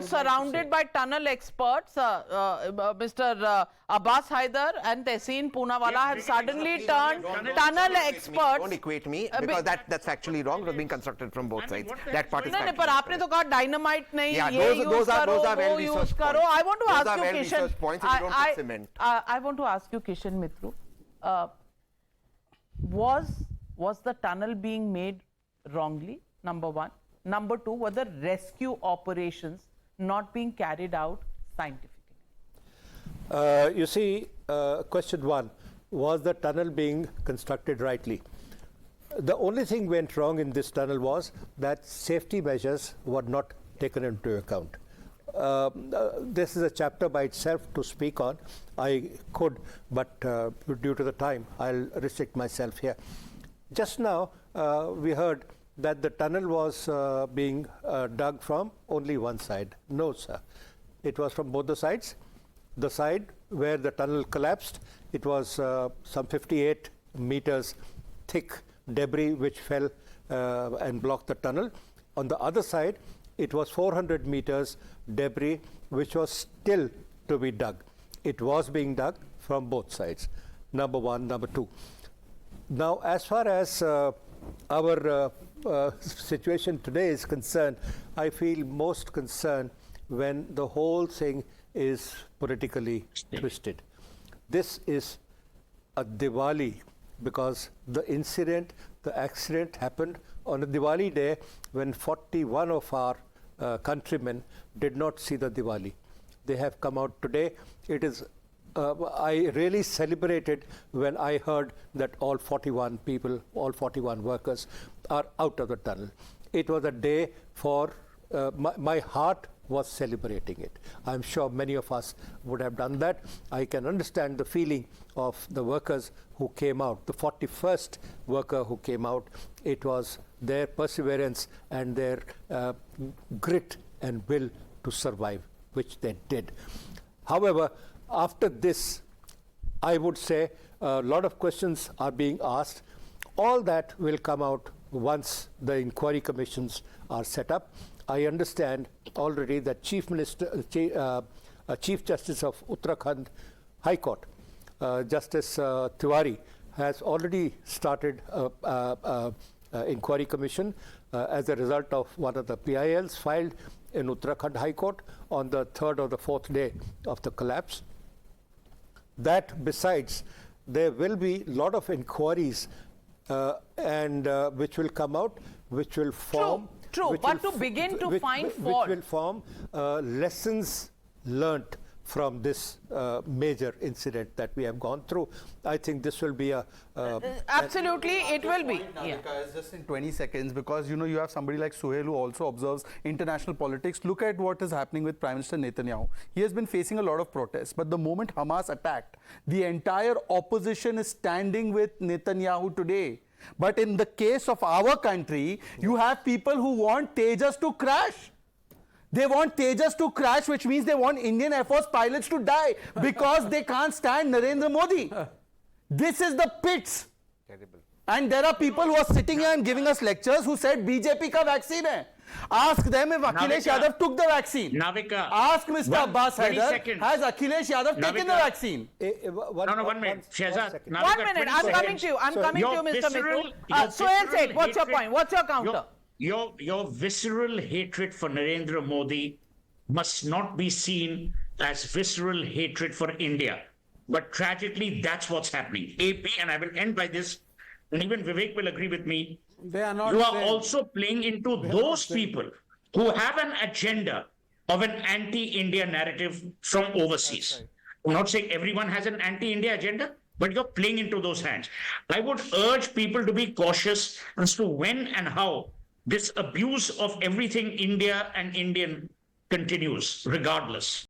Surrounded by tunnel experts, Mr. Abbas Haider and Kishan Poonawalla have suddenly turned tunnel experts. Don't equate me because that's factually wrong. It was being constructed from both sides. That part is No, but आपने तो कहा dynamite नहीं, yeah, ये those are well use करो. I want to ask you, Kishan. Points if you don't put cement. I want to ask you, Kishan Mitroo. Was the tunnel being made wrongly? Number one. Number two, were the rescue operations not being carried out scientifically? You see, question one, was the tunnel being constructed rightly? The only thing went wrong in this tunnel was that safety measures were not taken into account. This is a chapter by itself to speak on. I could, but due to the time, I'll restrict myself here. Just now, we heard that the tunnel was being dug from only one side. No, sir. It was from both the sides. The side where the tunnel collapsed, it was some 58 meters thick debris which fell and blocked the tunnel. On the other side, it was 400 meters debris which was still to be dug. It was being dug from both sides. Number one. Number two. Now, as far as our situation today is concerned, I feel most concerned when the whole thing is politically twisted. This is a Diwali because the incident, the accident happened on a Diwali day when 41 of our countrymen did not see the Diwali. They have come out today. It is I really celebrated when I heard that all 41 people, all 41 workers are out of the tunnel. It was a day for, my heart was celebrating it. I'm sure many of us would have done that. I can understand the feeling of the workers who came out, the 41st worker who came out. It was their perseverance and their grit and will to survive, which they did. However, after this, I would say a lot of questions are being asked. All that will come out once the inquiry commissions are set up. I understand already that Chief Justice of Uttarakhand High Court, Justice Tiwari, has already started inquiry commission as a result of one of the PILs filed in Uttarakhand High Court on the third or the fourth day of the collapse. That besides, there will be a lot of inquiries and which will come out, which will form... True, but to begin to find fault... Which will form lessons learnt from this major incident that we have gone through. I think this will be a... absolutely, it will be. Because just in 20 seconds, because you have somebody like Suhel who also observes international politics. Look at what is happening with Prime Minister Netanyahu. He has been facing a lot of protests, but the moment Hamas attacked, the entire opposition is standing with Netanyahu today. But in the case of our country, you have people who want Tejas to crash. They want Tejas to crash, which means they want Indian Air Force pilots to die because they can't stand Narendra Modi. This is the pits. Terrible. And there are people who are sitting here and giving us lectures who said BJP ka vaccine hai. Ask them if Akhilesh Yadav took the vaccine. Navika. Ask Mr. Abbas Haider, has Akhilesh Yadav taken the vaccine? One minute. Shehzad. 1 minute, I'm coming to you. I'm coming to you, Mr. Mitroo. Suhel Seth, what's your point? What's your counter? Your visceral hatred for Narendra Modi must not be seen as visceral hatred for India. But tragically, that's what's happening. AP, and I will end by this, and even Vivek will agree with me, they are not you are also playing into those people who have an agenda of an anti-India narrative from overseas. Right. I'm not saying everyone has an anti-India agenda, but you're playing into those hands. I would urge people to be cautious as to when and how this abuse of everything India and Indian continues, regardless.